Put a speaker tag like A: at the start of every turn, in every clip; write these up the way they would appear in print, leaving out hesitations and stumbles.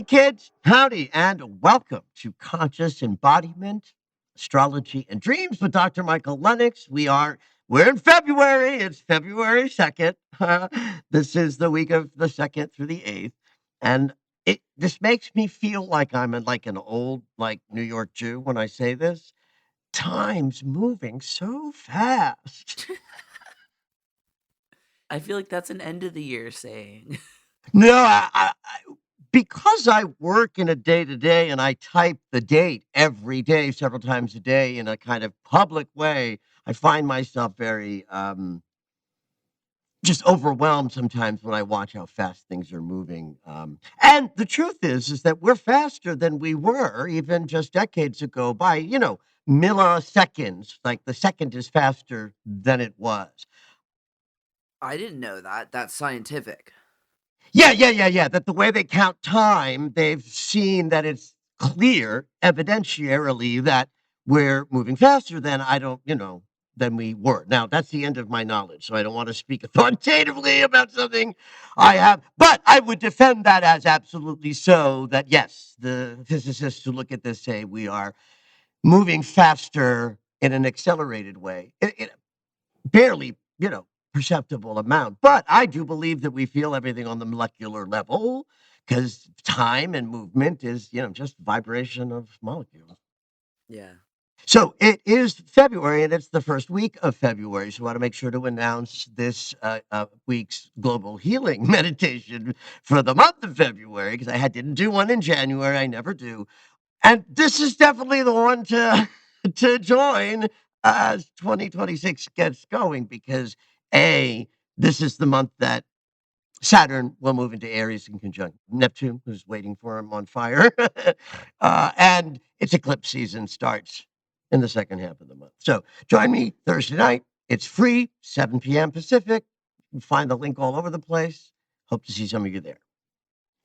A: kids. Howdy, and welcome to Conscious Embodiment, Astrology, and Dreams with Dr. Michael Lennox. We're in February. It's February 2nd. This is the week of the 2nd through the 8th. And this makes me feel like I'm in like an old, like New York Jew when I say this. Time's moving so fast.
B: I feel like that's an end of the year saying.
A: No, because I work in a day to day and I type the date every day, several times a day in a kind of public way, I find myself very just overwhelmed sometimes when I watch how fast things are moving. And the truth is that we're faster than we were even just decades ago by, milliseconds. Like the second is faster than it was.
B: I didn't know that. That's scientific.
A: Yeah. That the way they count time, they've seen that it's clear, evidentiarily, that we're moving faster than we were. Now, that's the end of my knowledge, so I don't want to speak authoritatively about something I have, but I would defend that as absolutely so, that yes, the physicists who look at this say we are moving faster in an accelerated way. Barely, perceptible amount. But I do believe that we feel everything on the molecular level because time and movement is, just vibration of molecules.
B: Yeah.
A: So it is February and it's the first week of February. So I want to make sure to announce this week's global healing meditation for the month of February because didn't do one in January. I never do. And this is definitely the one to to join as 2026 gets going because this is the month that Saturn will move into Aries in conjunct Neptune, who's waiting for him on fire, and its eclipse season starts in the second half of the month. So join me Thursday night. It's free, 7 p.m. Pacific. You can find the link all over the place. Hope to see some of you there.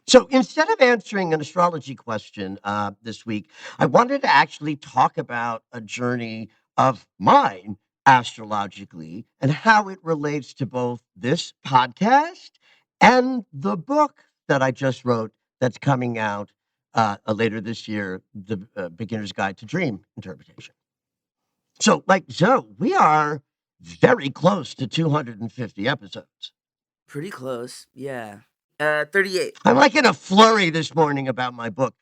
A: So instead of answering an astrology question this week, I wanted to actually talk about a journey of mine astrologically and how it relates to both this podcast and the book that I just wrote that's coming out later this year, The Beginner's Guide to Dream Interpretation. So, we are very close to 250 episodes.
B: Pretty close. Yeah. 38.
A: I'm like in a flurry this morning about my book.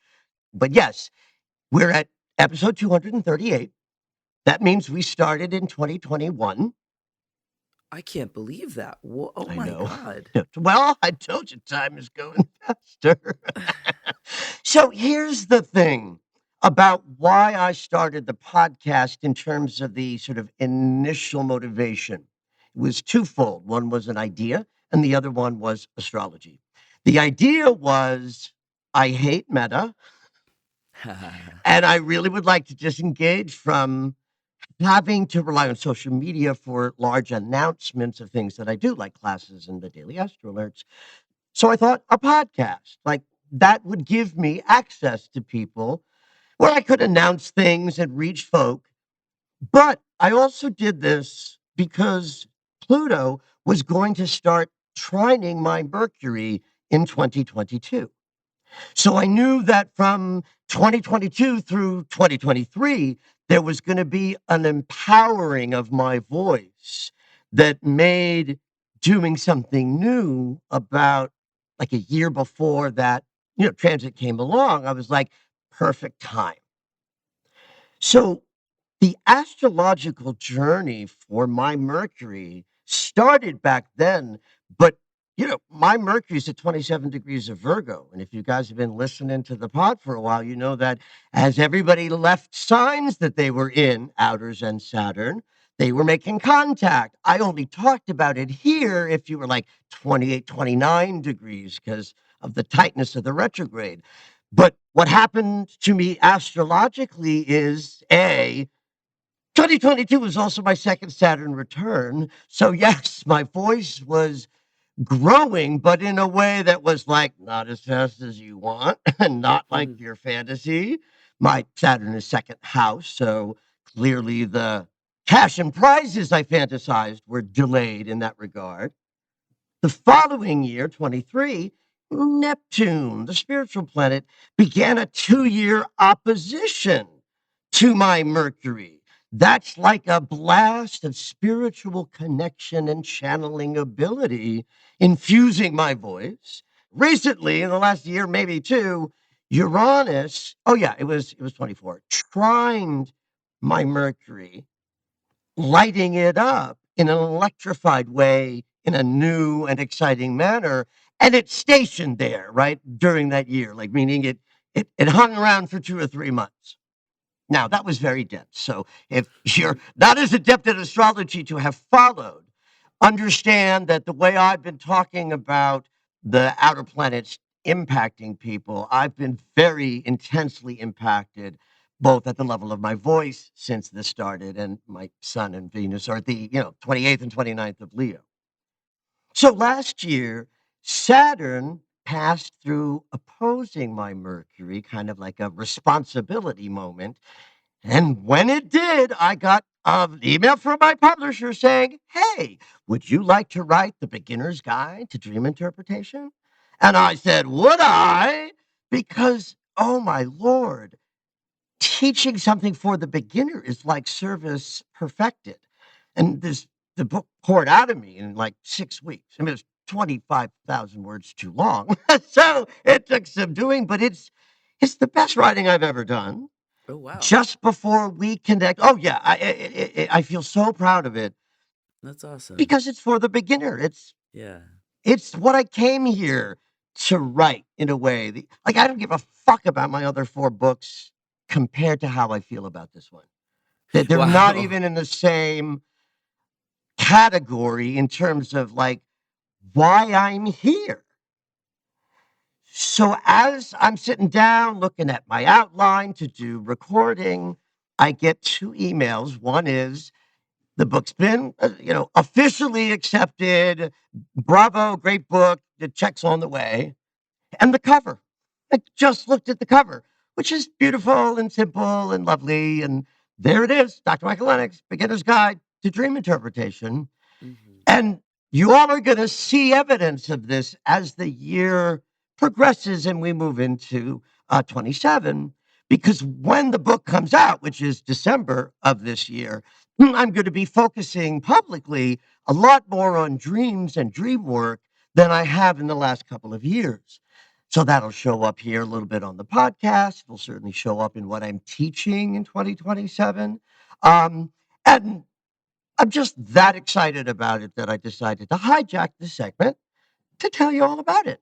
A: But yes, we're at episode 238. That means we started in 2021.
B: I can't believe that. Oh
A: I
B: my
A: know.
B: God.
A: Well, I told you time is going faster. So here's the thing about why I started the podcast in terms of the sort of initial motivation. It was twofold. One was an idea, and the other one was astrology. The idea was I hate meta, and I really would like to disengage from having to rely on social media for large announcements of things that I do, like classes and the daily astro alerts. So I thought a podcast, like that would give me access to people where I could announce things and reach folk. But I also did this because Pluto was going to start trining my Mercury in 2022. So I knew that from 2022 through 2023, there was going to be an empowering of my voice that made doing something new about like a year before that, transit came along. I was like, perfect time. So the astrological journey for my Mercury started back then, but my Mercury's at 27 degrees of Virgo. And if you guys have been listening to the pod for a while, you know that as everybody left signs that they were in, Outers and Saturn, they were making contact. I only talked about it here if you were like 28, 29 degrees because of the tightness of the retrograde. But what happened to me astrologically is 2022 was also my second Saturn return. So yes, my voice was growing, but in a way that was like not as fast as you want and not like your fantasy. My Saturn is second house, so clearly the cash and prizes I fantasized were delayed in that regard. The following year, 23, Neptune, the spiritual planet, began a 2-year opposition to my Mercury. That's like a blast of spiritual connection and channeling ability infusing my voice. Recently, in the last year, maybe two, Uranus, oh yeah, it was 24, trined my Mercury, lighting it up in an electrified way in a new and exciting manner. And it stationed there, right, during that year, like meaning it hung around for 2 or 3 months. Now, that was very dense. So if you're not as adept at astrology to have followed, understand that the way I've been talking about the outer planets impacting people, I've been very intensely impacted both at the level of my voice since this started, and my Sun and Venus are at the 28th and 29th of Leo. So last year, Saturn passed through opposing my Mercury, kind of like a responsibility moment. And when it did, I got an email from my publisher saying, "Hey, would you like to write the beginner's guide to dream interpretation?" And I said, "Would I?" Because, oh my Lord, teaching something for the beginner is like service perfected. And the book poured out of me in like 6 weeks. I mean, it's 25,000 words too long. So it took some doing, but it's the best writing I've ever done.
B: Oh, wow.
A: Just before we connect, oh yeah, I feel so proud of it
B: That's awesome.
A: because it's for the beginner.
B: Yeah.
A: It's what I came here to write in a way. Like I don't give a fuck about my other 4 books compared to how I feel about this one. They're not
B: Wow.
A: even in the same category in terms of like why I'm here. So as I'm sitting down looking at my outline to do recording, I get 2 emails. One is the book's been, officially accepted. Bravo, great book. The check's on the way. And the cover. I just looked at the cover, which is beautiful and simple and lovely. And there it is, Dr. Michael Lennox, Beginner's Guide to Dream Interpretation.
B: Mhm.
A: And you all are going to see evidence of this as the year progresses and we move into 27. Because when the book comes out, which is December of this year, I'm going to be focusing publicly a lot more on dreams and dream work than I have in the last couple of years. So that'll show up here a little bit on the podcast. It'll certainly show up in what I'm teaching in 2027. And I'm just that excited about it that I decided to hijack this segment to tell you all about it.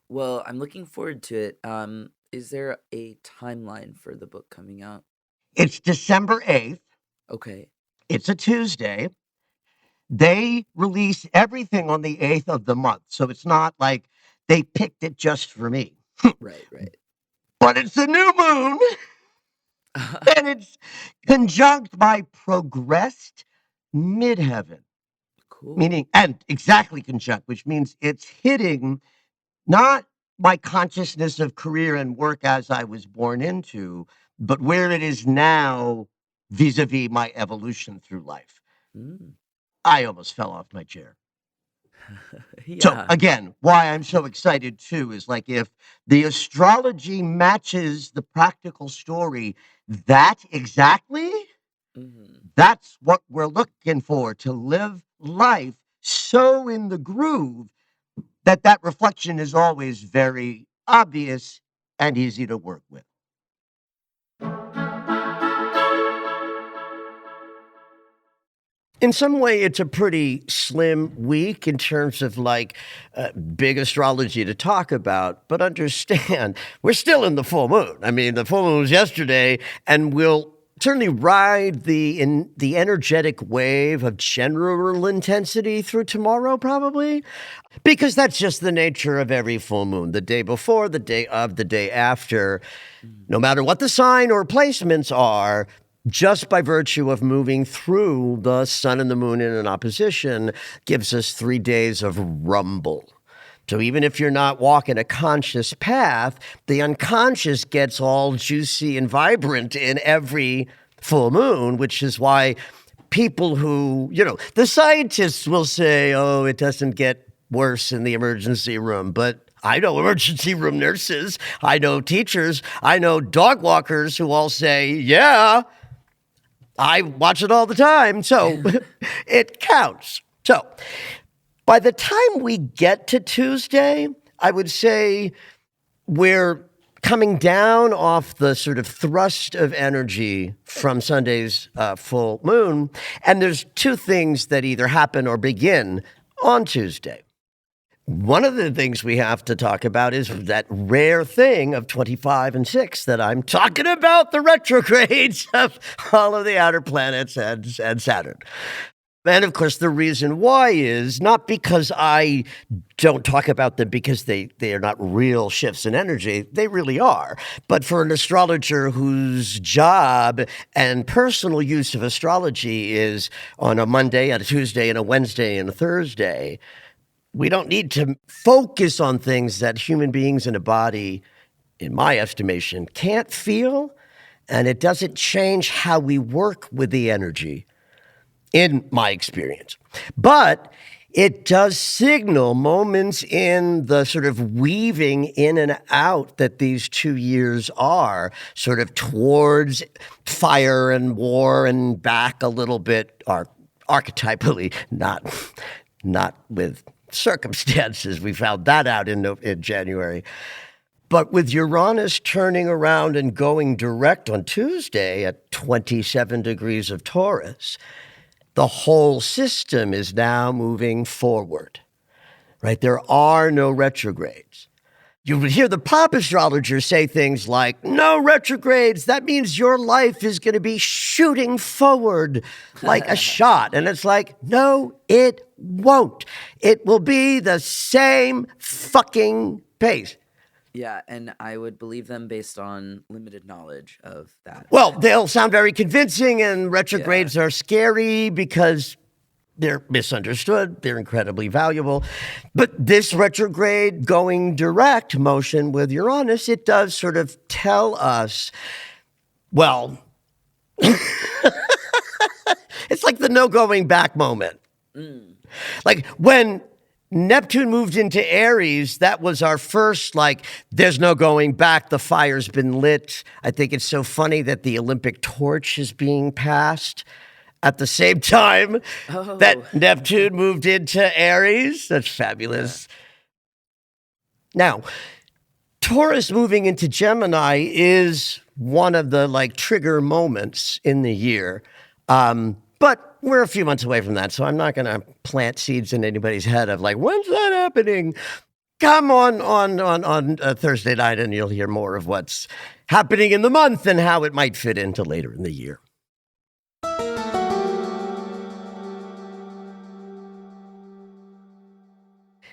B: Well, I'm looking forward to it. Is there a timeline for the book coming out?
A: It's December 8th.
B: Okay.
A: It's a Tuesday. They release everything on the 8th of the month. So it's not like they picked it just for me.
B: Right, right.
A: But it's a new moon and it's conjunct by progressed midheaven,
B: Cool.
A: meaning, and exactly conjunct, which means it's hitting not my consciousness of career and work as I was born into, but where it is now vis-a-vis my evolution through life.
B: Mm.
A: I almost fell off my chair. So
B: Yeah.
A: again, why I'm so excited too is like if the astrology matches the practical story that exactly,
B: Mhm.
A: that's what we're looking for, to live life so in the groove that that reflection is always very obvious and easy to work with. In some way, it's a pretty slim week in terms of like big astrology to talk about. But understand, we're still in the full moon. I mean, the full moon was yesterday, and we'll certainly ride the energetic wave of general intensity through tomorrow, probably. Because that's just the nature of every full moon. The day before, the day of, the day after,
B: Mhm.
A: no matter what the sign or placements are, just by virtue of moving through the sun and the moon in an opposition, gives us 3 days of rumble. So even if you're not walking a conscious path, the unconscious gets all juicy and vibrant in every full moon, which is why people who, the scientists will say, oh, it doesn't get worse in the emergency room, but I know emergency room nurses, I know teachers, I know dog walkers who all say, yeah, I watch it all the time. So it counts. So by the time we get to Tuesday, I would say we're coming down off the sort of thrust of energy from Sunday's full moon. And there's two things that either happen or begin on Tuesday. One of the things we have to talk about is that rare thing of 25 and 6 that I'm talking about, the retrogrades of all of the outer planets and Saturn. And of course, the reason why is not because I don't talk about them because they are not real shifts in energy. They really are. But for an astrologer whose job and personal use of astrology is on a Monday, a Tuesday, and a Wednesday, and a Thursday, we don't need to focus on things that human beings in a body, in my estimation, can't feel. And it doesn't change how we work with the energy, in my experience. But it does signal moments in the sort of weaving in and out that these 2 years are, sort of towards fire and war and back a little bit, archetypally, not with circumstances. We found that out in January. But with Uranus turning around and going direct on Tuesday at 27 degrees of Taurus, the whole system is now moving forward, right? There are no retrogrades. You would hear the pop astrologers say things like, no retrogrades, that means your life is going to be shooting forward like a shot. And it's like, no, it won't. It will be the same fucking pace.
B: Yeah, and I would believe them based on limited knowledge of that.
A: Well, they'll sound very convincing, and retrogrades are scary because they're misunderstood. They're incredibly valuable. But this retrograde going direct motion with Uranus, it does sort of tell us, well, it's like the no going back moment. Like when Neptune moved into Aries, that was our first, like, there's no going back. The fire's been lit. I think it's so funny that the Olympic torch is being passed at the same time that Neptune moved into Aries. That's fabulous. Yeah. Now, Taurus moving into Gemini is one of the, like, trigger moments in the year. But we're a few months away from that, so I'm not going to plant seeds in anybody's head of like, when's that happening? Come on Thursday night, and you'll hear more of what's happening in the month and how it might fit into later in the year.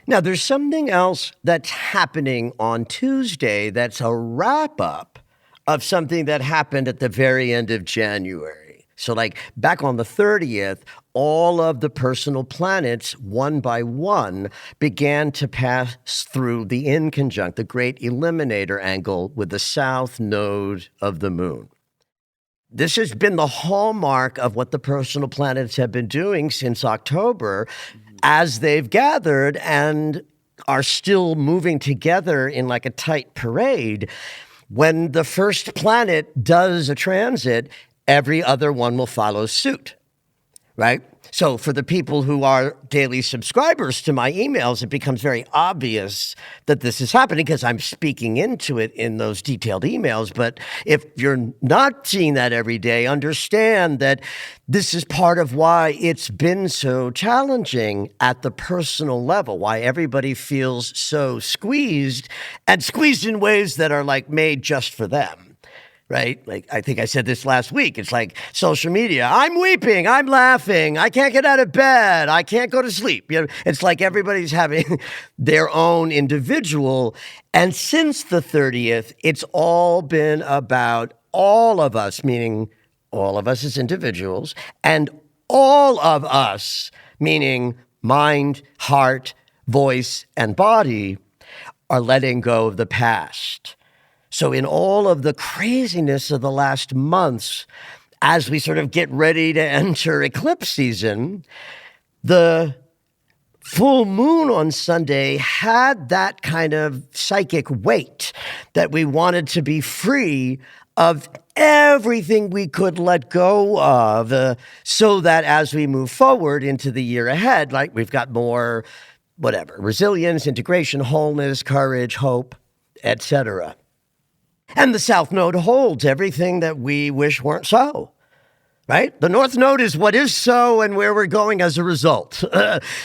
A: Now, there's something else that's happening on Tuesday that's a wrap-up of something that happened at the very end of January. So like back on the 30th, all of the personal planets, one by one, began to pass through the inconjunct, the great eliminator angle with the south node of the moon. This has been the hallmark of what the personal planets have been doing since October as they've gathered and are still moving together in like a tight parade. When the first planet does a transit, every other one will follow suit, right? So for the people who are daily subscribers to my emails, it becomes very obvious that this is happening because I'm speaking into it in those detailed emails. But if you're not seeing that every day, understand that this is part of why it's been so challenging at the personal level, why everybody feels so squeezed and squeezed in ways that are like made just for them. Right? Like, I think I said this last week. It's like social media. I'm weeping. I'm laughing. I can't get out of bed. I can't go to sleep. You know, it's like everybody's having their own individual. And since the 30th, it's all been about all of us, meaning all of us as individuals, and all of us, meaning mind, heart, voice, and body, are letting go of the past. So in all of the craziness of the last months, as we sort of get ready to enter eclipse season, the full moon on Sunday had that kind of psychic weight that we wanted to be free of everything we could let go of, so that as we move forward into the year ahead, like we've got more, whatever, resilience, integration, wholeness, courage, hope, etc. And the South Node holds everything that we wish weren't so. Right? The North Node is what is so and where we're going as a result.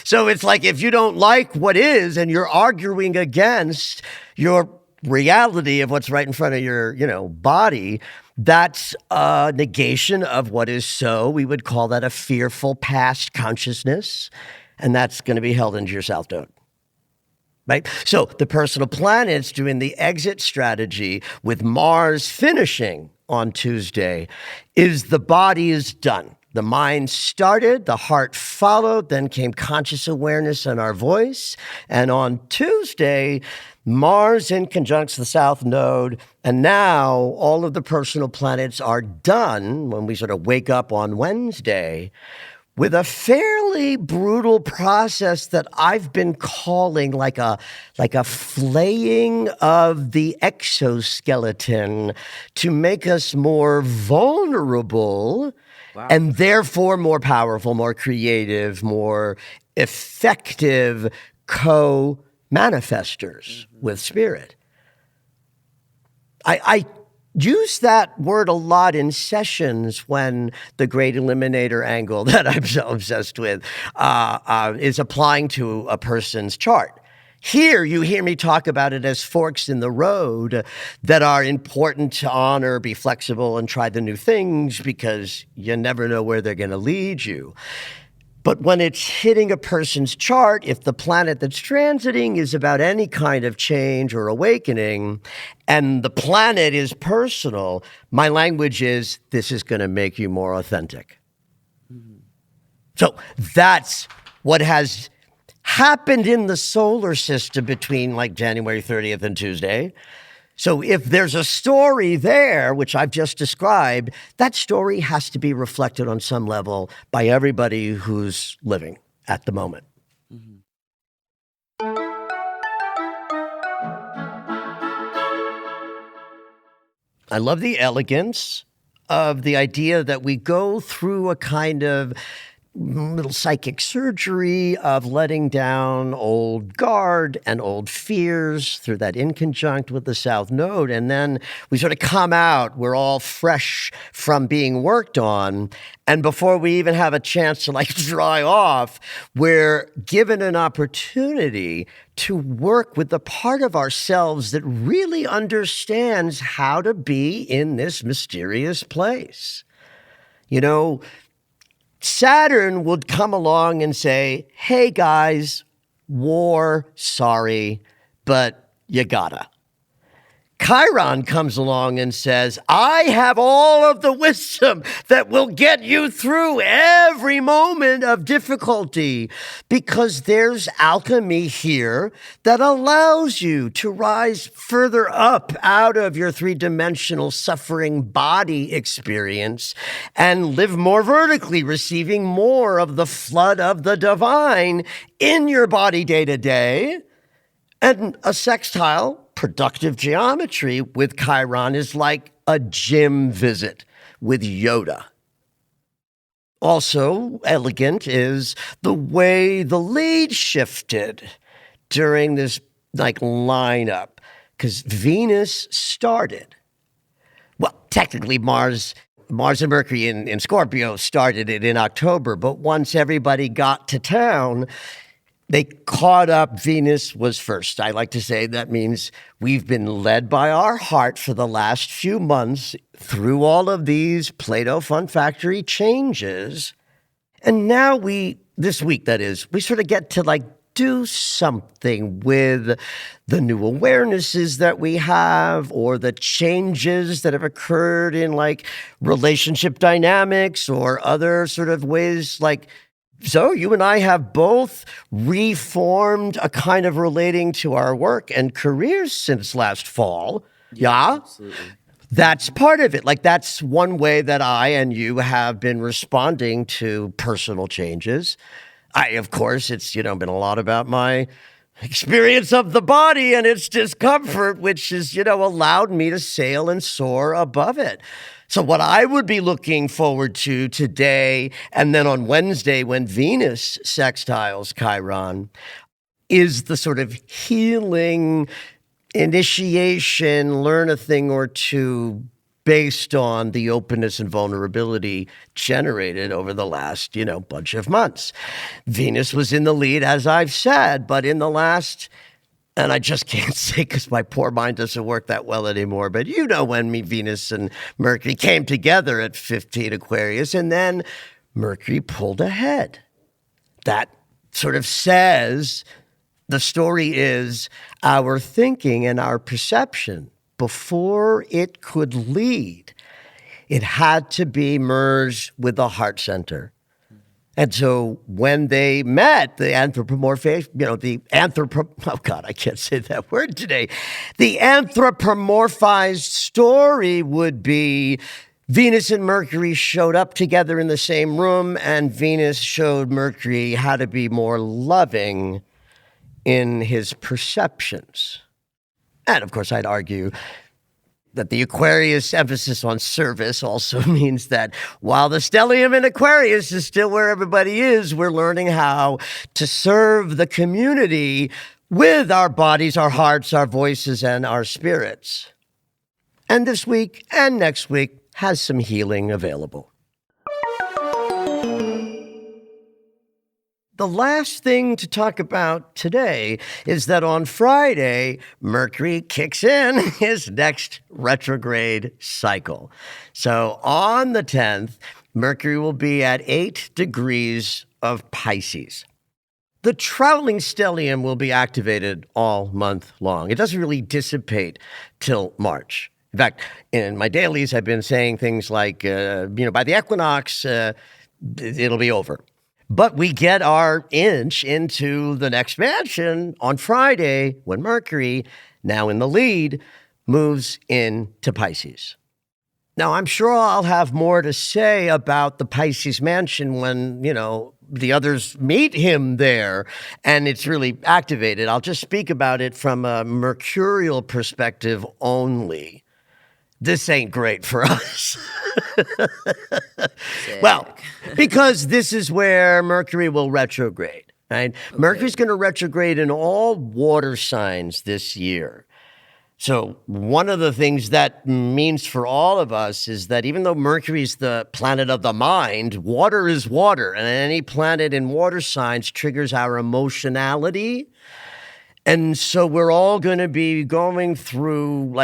A: So it's like if you don't like what is and you're arguing against your reality of what's right in front of your, body, that's a negation of what is so. We would call that a fearful past consciousness, and that's going to be held into your South Node. Right? So the personal planets doing the exit strategy with Mars finishing on Tuesday is the body is done. The mind started, the heart followed, then came conscious awareness and our voice. And on Tuesday, Mars in conjuncts the South Node. And now all of the personal planets are done when we sort of wake up on Wednesday with a fairly brutal process that I've been calling like a flaying of the exoskeleton to make us more vulnerable.
B: Wow.
A: And therefore more powerful, more creative, more effective co-manifestors with spirit. I use that word a lot in sessions when the great eliminator angle that I'm so obsessed with is applying to a person's chart. Here, you hear me talk about it as forks in the road that are important to honor, be flexible, and try the new things because you never know where they're going to lead you. But when it's hitting a person's chart, if the planet that's transiting is about any kind of change or awakening, and the planet is personal, my language is, this is going to make you more authentic. Mm-hmm. So that's what has happened in the solar system between like January 30th and Tuesday. So if there's a story there, which I've just described, that story has to be reflected on some level by everybody who's living at the moment. Mm-hmm. I love the elegance of the idea that we go through a kind of little psychic surgery of letting down old guard and old fears through that in conjunct with the South Node. And then we sort of come out, we're all fresh from being worked on. And before we even have a chance to like dry off, we're given an opportunity to work with the part of ourselves that really understands how to be in this mysterious place. Saturn would come along and say, hey guys, war, sorry, but you gotta. Chiron comes along and says, I have all of the wisdom that will get you through every moment of difficulty, because there's alchemy here that allows you to rise further up out of your three-dimensional suffering body experience and live more vertically, receiving more of the flood of the divine in your body day to day. And a sextile, productive geometry with Chiron is like a gym visit with Yoda. Also elegant is the way the lead shifted during this like lineup, because Venus started. Well, technically Mars and Mercury in Scorpio started it in October, but once everybody got to town, they caught up. Venus was first. I like to say that means we've been led by our heart for the last few months through all of these Plato Fun Factory changes. And now this week that is, we sort of get to like do something with the new awarenesses that we have or the changes that have occurred in like relationship dynamics or other sort of ways like. So you and I have both reformed a kind of relating to our work and careers since last fall. Yeah?
B: Absolutely.
A: That's part of it. Like that's one way that I and you have been responding to personal changes. Of course, it's, been a lot about my experience of the body and its discomfort, which has, allowed me to sail and soar above it. So what I would be looking forward to today and then on Wednesday when Venus sextiles Chiron is the sort of healing initiation, learn a thing or two based on the openness and vulnerability generated over the last, bunch of months. Venus was in the lead, as I've said, but in the last, and I just can't say because my poor mind doesn't work that well anymore, but when Venus and Mercury came together at 15 Aquarius, and then Mercury pulled ahead. That sort of says the story is our thinking and our perception. Before it could lead, it had to be merged with the heart center. And so when they met, the anthropomorphized, oh God, I can't say that word today. The anthropomorphized story would be Venus and Mercury showed up together in the same room, and Venus showed Mercury how to be more loving in his perceptions. And of course, I'd argue that the Aquarius emphasis on service also means that while the stellium in Aquarius is still where everybody is, we're learning how to serve the community with our bodies, our hearts, our voices, and our spirits. And this week and next week has some healing available. The last thing to talk about today is that on Friday, Mercury kicks in his next retrograde cycle. So on the 10th, Mercury will be at 8 degrees of Pisces. The traveling stellium will be activated all month long. It doesn't really dissipate till March. In fact, in my dailies, I've been saying things like, by the equinox, it'll be over. But we get our inch into the next mansion on Friday when Mercury, now in the lead, moves into Pisces. Now, I'm sure I'll have more to say about the Pisces mansion when, the others meet him there and it's really activated. I'll just speak about it from a mercurial perspective only. This ain't great for us. Well, because this is where Mercury will retrograde, right? Okay. Mercury's going to retrograde in all water signs this year. So one of the things that means for all of us is that even though Mercury's the planet of the mind, water is water. And any planet in water signs triggers our emotionality. And so we're all going to be going through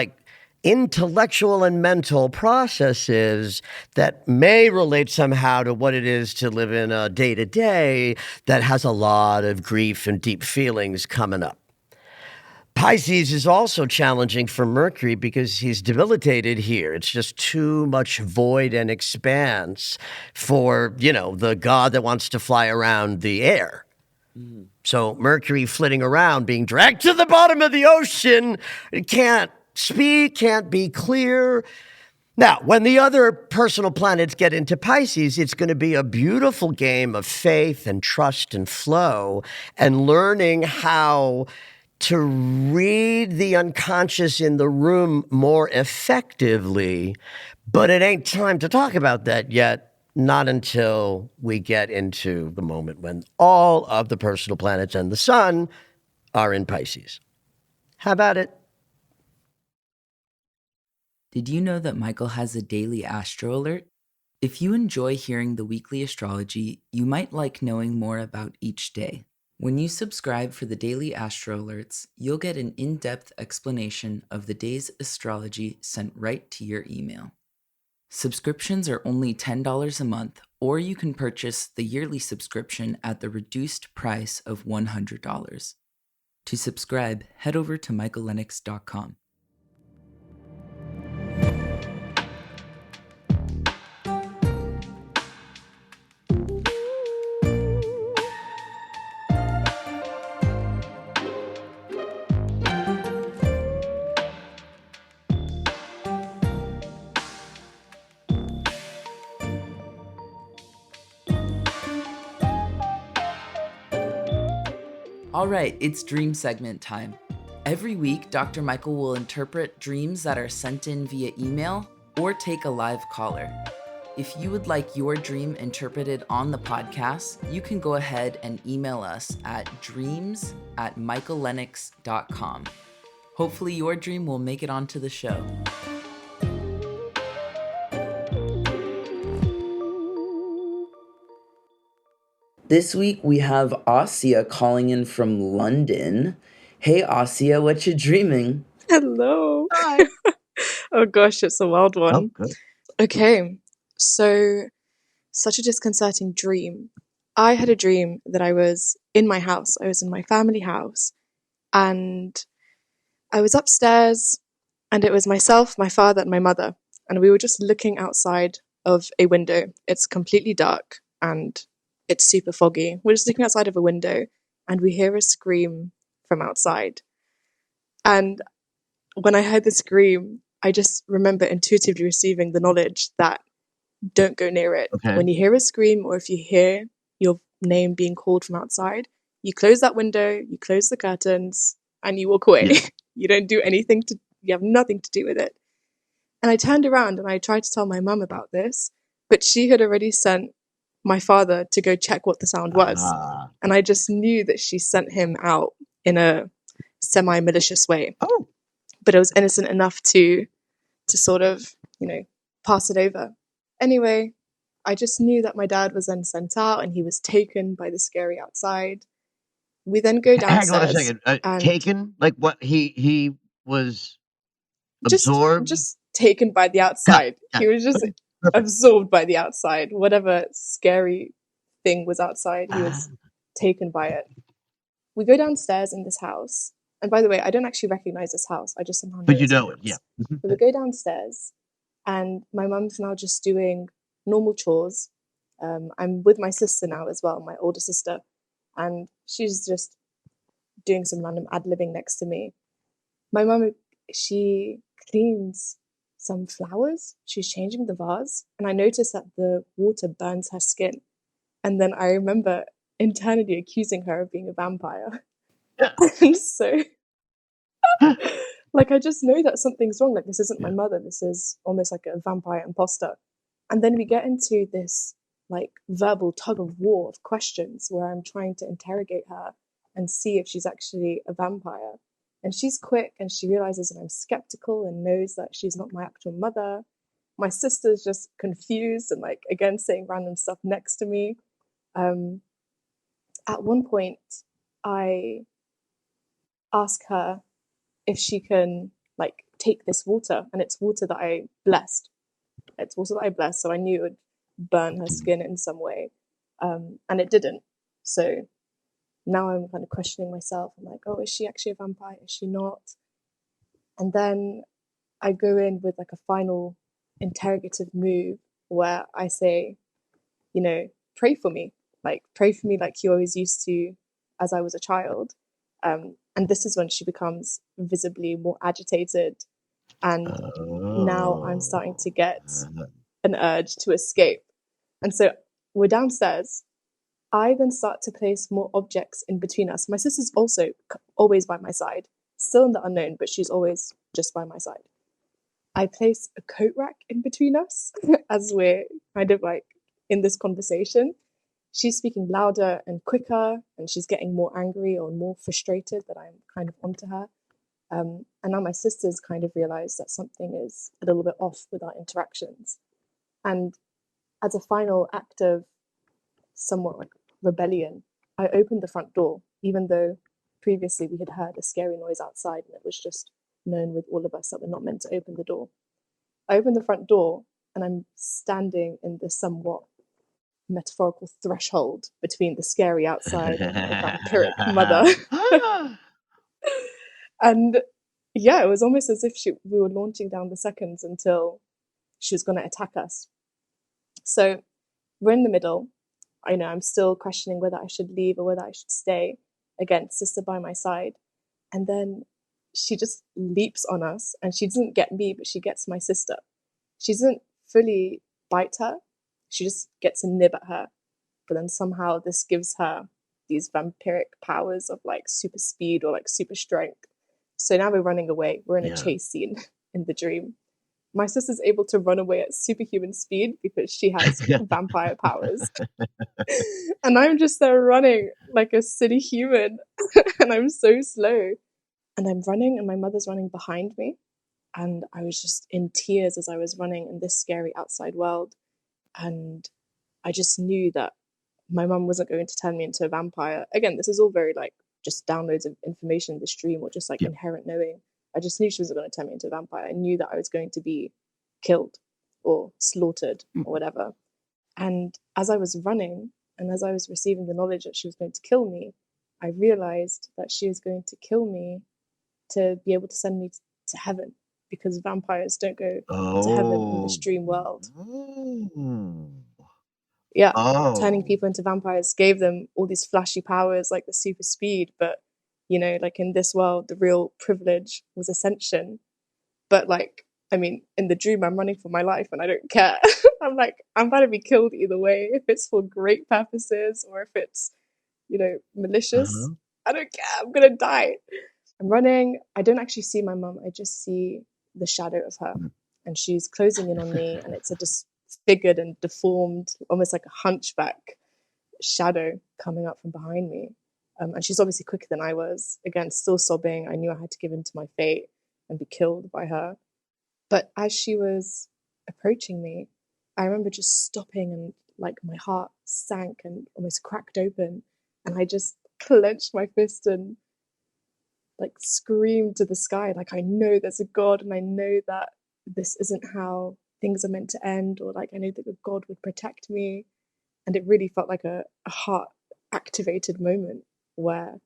A: intellectual and mental processes that may relate somehow to what it is to live in a day-to-day that has a lot of grief and deep feelings coming up. Pisces is also challenging for Mercury because he's debilitated here. It's just too much void and expanse for, the god that wants to fly around the air. Mm-hmm. So Mercury flitting around, being dragged to the bottom of the ocean, it can't speak, can't be clear. Now, when the other personal planets get into Pisces, it's going to be a beautiful game of faith and trust and flow and learning how to read the unconscious in the room more effectively. But it ain't time to talk about that yet, not until we get into the moment when all of the personal planets and the sun are in Pisces. How about it?
B: Did you know that Michael has a daily astro alert? If you enjoy hearing the weekly astrology, you might like knowing more about each day. When you subscribe for the daily astro alerts, you'll get an in-depth explanation of the day's astrology sent right to your email. Subscriptions are only $10 a month, or you can purchase the yearly subscription at the reduced price of $100. To subscribe, head over to michaellennox.com. All right, it's dream segment time. Every week, Dr. Michael will interpret dreams that are sent in via email or take a live caller. If you would like your dream interpreted on the podcast, you can go ahead and email us at dreams@michaellennox.com. Hopefully your dream will make it onto the show. This week we have Asia calling in from London. Hey Asia, what you dreaming?
C: Hello.
A: Hi.
C: Oh gosh, it's a wild
A: Oh,
C: one.
A: good.
C: Okay, so such a disconcerting dream. I had a dream that I was in my house. I was in my family house, and I was upstairs, and it was myself, my father, and my mother, and we were just looking outside of a window. It's completely dark and it's super foggy. We're just looking outside of a window, and we hear a scream from outside. And when I heard the scream, I just remember intuitively receiving the knowledge that don't go near it.
A: Okay.
C: When you hear a scream or if you hear your name being called from outside, you close that window, you close the curtains, and you walk away.
A: Yeah.
C: You don't do anything you have nothing to do with it. And I turned around and I tried to tell my mum about this, but she had already sent my father to go check what the sound was. And I just knew that she sent him out in a semi-malicious way.
A: Oh.
C: But I was innocent enough to sort of, pass it over. Anyway, I just knew that my dad was then sent out and he was taken by the scary outside. We then go
A: Hang on a
C: downstairs
A: second.
C: and
A: Taken? Like what? He was
C: just
A: absorbed?
C: taken by the
A: Got
C: outside.
A: it.
C: He was just
A: Okay, perfect.
C: absorbed by the outside. Whatever scary thing was outside, he was taken by it. We go downstairs in this house. And by the way, I don't actually recognize this house. I just somehow know
A: But you
C: it's a
A: know it, yeah.
C: house. So we go downstairs, and my mum's now just doing normal chores. I'm with my sister now as well, my older sister, and she's just doing some random ad-libbing next to me. My mum, she cleans some flowers. She's changing the vase, and I notice that the water burns her skin. And then I remember internally accusing her of being a vampire.
A: Yeah.
C: And so, like, I just know that something's wrong. Like, this isn't my mother. This is almost like a vampire imposter. And then we get into this, like, verbal tug of war of questions where I'm trying to interrogate her and see if she's actually a vampire. And she's quick and she realizes that I'm skeptical and knows that she's not my actual mother. My sister's just confused and, like, again, saying random stuff next to me. At one point, I ask her if she can, like, take this water, and it's water that I blessed. It's water that I blessed, so I knew it would burn her skin in some way, and it didn't. So now I'm kind of questioning myself. I'm like, oh, is she actually a vampire? Is she not? And then I go in with like a final interrogative move where I say, pray for me. Like, pray for me like you always used to as I was a child. And this is when she becomes visibly more agitated. And now I'm starting to get an urge to escape. And so we're downstairs. I then start to place more objects in between us. My sister's also always by my side, still in the unknown, but she's always just by my side. I place a coat rack in between us as we're kind of like in this conversation. She's speaking louder and quicker, and she's getting more angry or more frustrated that I'm kind of onto her. And now my sister's kind of realized that something is a little bit off with our interactions. And as a final act of somewhat like rebellion, I opened the front door, even though previously we had heard a scary noise outside and it was just known with all of us that we're not meant to open the door. I opened the front door and I'm standing in this somewhat metaphorical threshold between the scary outside and my vampiric mother. And yeah, it was almost as if we were launching down the seconds until she was going to attack us. So we're in the middle. I know I'm still questioning whether I should leave or whether I should stay. Again, sister by my side. And then she just leaps on us, and she doesn't get me, but she gets my sister. She doesn't fully bite her. She just gets a nib at her. But then somehow this gives her these vampiric powers of like super speed or like super strength. So now we're running away. We're in a
A: Yeah.
C: chase scene in the dream. My sister's able to run away at superhuman speed because she has vampire powers. And I'm just there running like a city human and I'm so slow. And I'm running and my mother's running behind me. And I was just in tears as I was running in this scary outside world. And I just knew that my mum wasn't going to turn me into a vampire. Again, this is all very like just downloads of information in the stream or just like
A: Yeah.
C: inherent knowing. I just knew she wasn't going to turn me into a vampire. I knew that I was going to be killed or slaughtered or whatever. And as I was running and as I was receiving the knowledge that she was going to kill me, I realized that she was going to kill me to be able to send me to heaven because vampires don't go to heaven in this
A: Oh.
C: dream world.
A: Oh.
C: Yeah, turning
A: Oh.
C: people into vampires gave them all these flashy powers like the super speed, but you know, like in this world, the real privilege was ascension. But like, I mean, in the dream, I'm running for my life and I don't care. I'm like, I'm about to be killed either way, if it's for great purposes or if it's, you know, malicious.
A: Uh-huh.
C: I don't care. I'm gonna die. I'm running. I don't actually see my mum. I just see the shadow of her, and she's closing in on me, and it's a disfigured and deformed, almost like a hunchback shadow coming up from behind me. And she's obviously quicker than I was. Again, still sobbing. I knew I had to give in to my fate and be killed by her. But as she was approaching me, I remember just stopping and like my heart sank and almost cracked open. And I just clenched my fist and like screamed to the sky. Like, I know there's a God and I know that this isn't how things are meant to end, or like I know that God would protect me. And it really felt like a heart activated moment where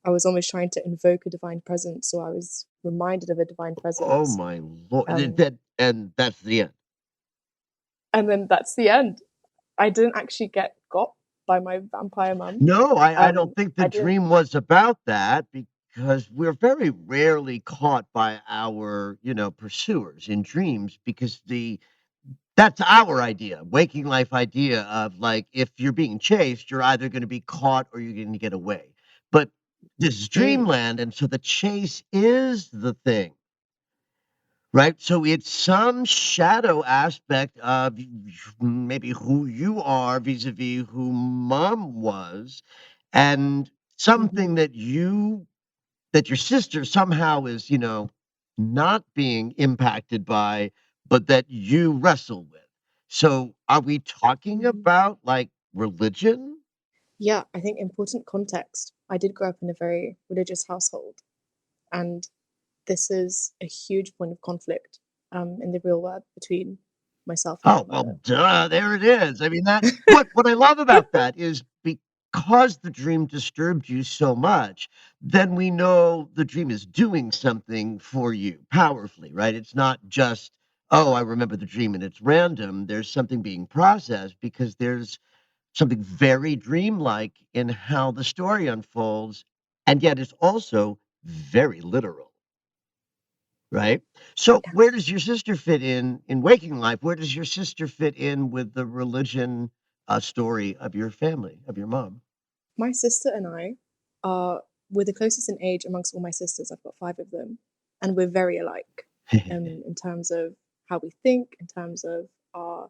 C: I was almost trying to invoke a divine presence, or I was reminded of a divine
A: Oh
C: presence.
A: my lord.
C: Um,
A: And that's the end.
C: and then that's the end. I didn't actually get got by my vampire mum.
A: No, I don't think the
C: I didn't.
A: dream was about that because we're very rarely caught by our, pursuers in dreams because that's our idea, waking life idea of like if you're being chased, you're either going to be caught or you're going to get away. But this is
C: Mm,
A: dreamland, and so the chase is the thing. Right? So it's some shadow aspect of maybe who you are vis-a-vis who mom was, and
C: mhm.
A: something that your sister somehow is, not being impacted by, but that you wrestle with. So are we talking
C: Mhm.
A: about like religion?
C: Yeah, I think important context. I did grow up in a very religious household, and this is a huge point of conflict in the real world between myself and my
A: Oh, well,
C: mother.
A: duh, there it is. I mean, that what I love about that is because the dream disturbed you so much, then we know the dream is doing something for you powerfully, right? It's not just, "Oh, I remember the dream and it's random." There's something being processed because there's something very dreamlike in how the story unfolds, and yet it's also very literal. Right? So, where
C: Yes.
A: does your sister fit in waking life? Where does your sister fit in with the religion, story of your family, of your mom?
C: My sister and I are we're the closest in age amongst all my sisters. I've got five of them, and we're very alike in terms of how we think, in terms of our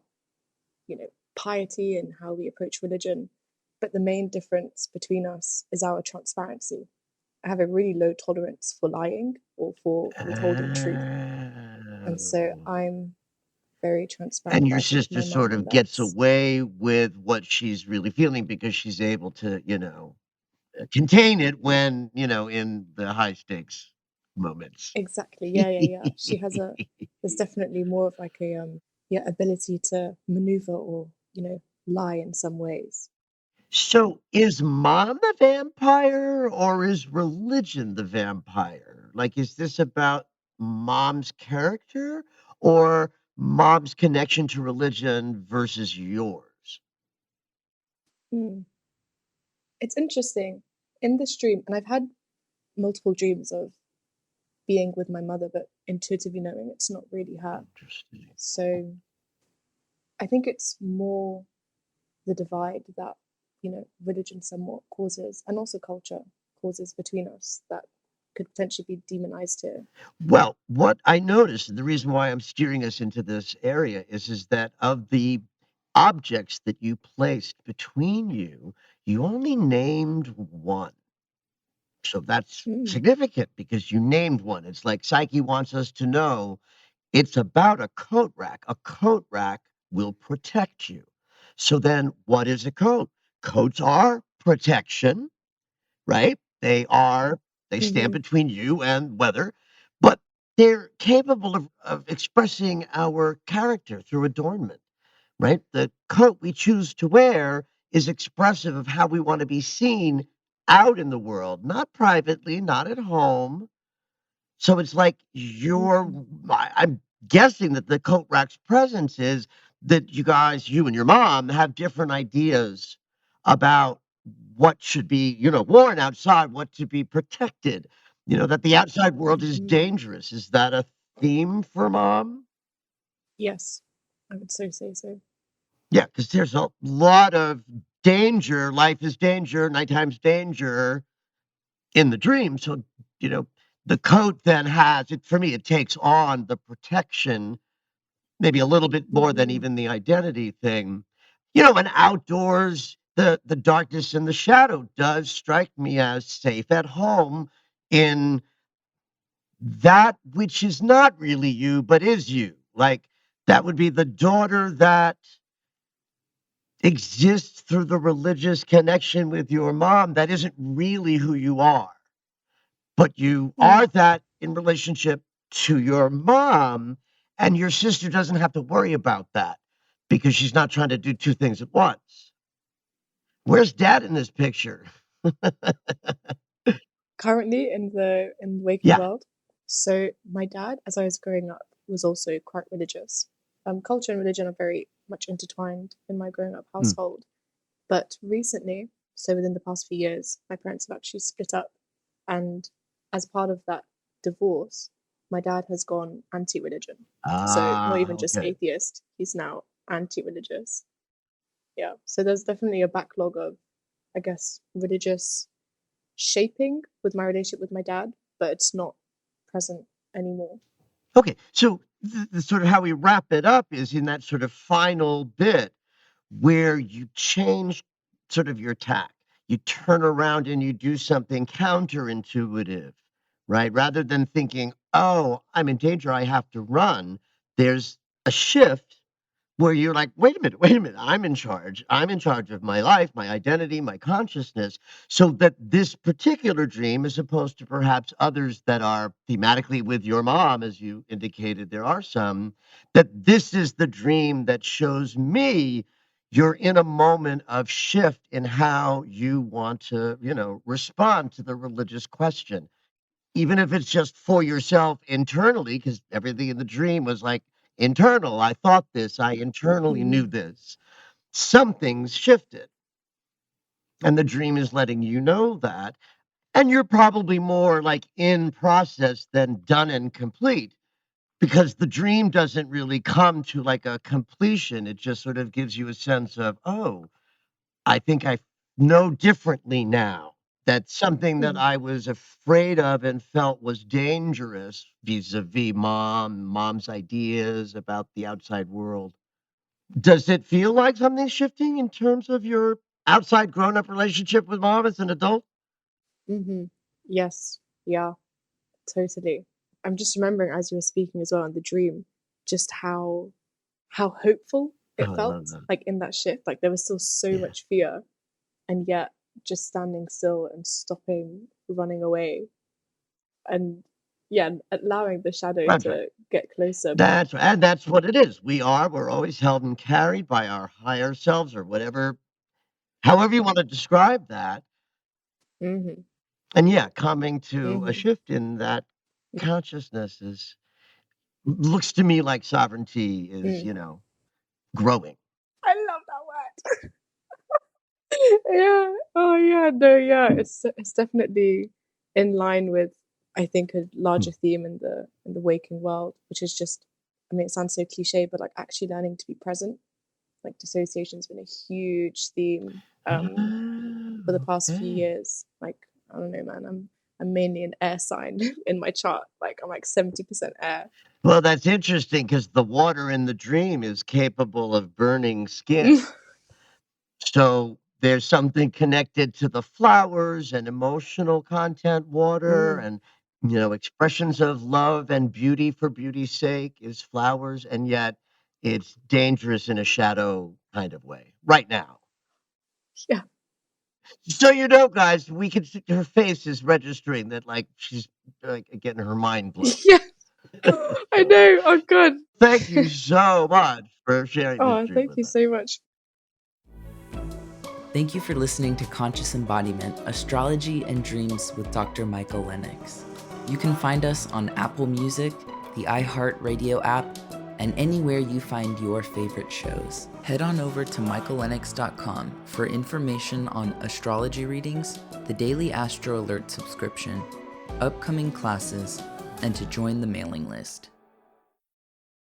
C: piety and how we approach religion. But the main difference between us is our transparency. I have a really low tolerance for lying or for withholding truth, and so
A: Oh.
C: I'm very transparent
A: And your
C: about it with
A: sister
C: my
A: sort
C: mum, and
A: of gets
C: that's
A: away with what she's really feeling because she's able to, contain it when, in the high stakes moments.
C: exactly, yeah. She has a there's definitely more of like a yeah, ability to maneuver or lie in some ways.
A: So, is mom the vampire or is religion the vampire? Like, is this about mom's character or mom's connection to religion versus yours?
C: Mm. It's interesting in this dream, and I've had multiple dreams of being with my mother, but intuitively knowing it's not really her.
A: Interesting.
C: So I think it's more the divide that religion somewhat causes, and also culture causes between us that could potentially be demonized here.
A: Well, what I noticed, and the reason why I'm steering us into this area is that of the objects that you placed between you, you only named one. So that's
C: Mm,
A: significant because you named one. It's like Psyche wants us to know it's about a coat rack. A coat rack will protect you. So then what is a coat? Coats are protection, right? They stand
C: mm-hmm,
A: between you and weather, but they're capable of expressing our character through adornment, right? The coat we choose to wear is expressive of how we want to be seen out in the world, not privately, not at home. So it's like
C: mm-hmm,
A: I'm guessing that the coat rack's presence is that you and your mom have different ideas about what should be, worn outside, what to be protected. That the outside world is
C: mm-hmm.
A: dangerous. Is that a theme for mom?
C: Yes, I would so say so.
A: Yeah, because there's a lot of danger. Life is danger, nighttime's danger in the dream. So, you know, the coat then has it for me, it takes on the protection, maybe a little bit more than
C: Mm-hmm,
A: even the identity thing. And outdoors, the darkness and the shadow does strike me as safe at home in that which is not really you, but is you. Like that would be the daughter that exists through the religious connection with your mom that isn't really who you are. But you
C: mm,
A: are that in relationship to your mom, and your sister doesn't have to worry about that because she's not trying to do 2 things at once. Where's dad in this picture?
C: currently in the waking
A: Yeah.
C: world. So my dad, as I was growing up, was also quite religious. Culture and religion are very much intertwined in my growing up
A: Mm.
C: household. But recently, so within the past few years, my parents have actually split up, and as part of that divorce, my dad has gone anti-religion. So not even just
A: Okay.
C: atheist, he's now anti-religious. Yeah. So there's definitely a backlog of, I guess, religious shaping with my relationship with my dad, but it's not present anymore.
A: Okay, so the sort of how we wrap it up is in that sort of final bit where you change sort of your tack. You turn around and you do something counterintuitive, right? Rather than thinking, "Oh, I'm in danger, I have to run." There's a shift where you're like, wait a minute, I'm in charge. I'm in charge of my life, my identity, my consciousness. So that this particular dream, as opposed to perhaps others that are thematically with your mom, as you indicated, there are some, that this is the dream that shows me you're in a moment of shift in how you want to, respond to the religious question, even if it's just for yourself internally, because everything in the dream was like internal. I thought this, I internally knew
C: Mm,
A: this. Something's shifted, and the dream is letting you know that. And you're probably more like in process than done and complete because the dream doesn't really come to like a completion. It just sort of gives you a sense of, oh, I think I know differently now. That's something that
C: mm,
A: I was afraid of and felt was dangerous vis-a-vis mom's ideas about the outside world. Does it feel like something's shifting in terms of your outside grown-up relationship with mom as an adult?
C: mm-hmm. Yes, yeah, totally. I'm just remembering as you were speaking as well in the dream, just how hopeful
A: Oh,
C: it
A: I
C: felt,
A: love that.
C: like in that shift. Like there was still so
A: Yeah.
C: much fear, and yet just standing still and stopping running away, and yeah, allowing the shadow
A: That's right.
C: to get closer. But
A: That's what it is. We're always held and carried by our higher selves or whatever, however you wanna describe that.
C: mm-hmm,
A: And yeah, coming to a
C: mm-hmm,
A: shift in that consciousness is looks to me like sovereignty is,
C: mm.
A: growing.
C: I love that word. Yeah. Oh yeah. No. Yeah. It's definitely in line with, I think, a
A: Hmm.
C: larger theme in the waking world, which is just, I mean, it sounds so cliche, but like actually learning to be present. Like dissociation's been a huge theme for the past few
A: Okay.
C: years. Like, I don't know, man. I'm mainly an air sign in my chart. Like, I'm like 70% air.
A: Well, that's interesting because the water in the dream is capable of burning skin. So there's something connected to the flowers and emotional content water
C: Mm.
A: and expressions of love and beauty for beauty's sake is flowers, and yet it's dangerous in a shadow kind of way right now.
C: Yeah.
A: So guys, we can see her face is registering that like she's like getting her mind blown.
C: Yeah. I know. Oh, God.
A: Thank you so much for sharing this
C: Oh,
A: dream
C: thank
A: with
C: you
A: us.
C: so much.
B: Thank you for listening to Conscious Embodiment, Astrology and Dreams with Dr. Michael Lennox. You can find us on Apple Music, the iHeartRadio app, and anywhere you find your favorite shows. Head on over to michaellennox.com for information on astrology readings, the daily Astro Alert subscription, upcoming classes, and to join the mailing list.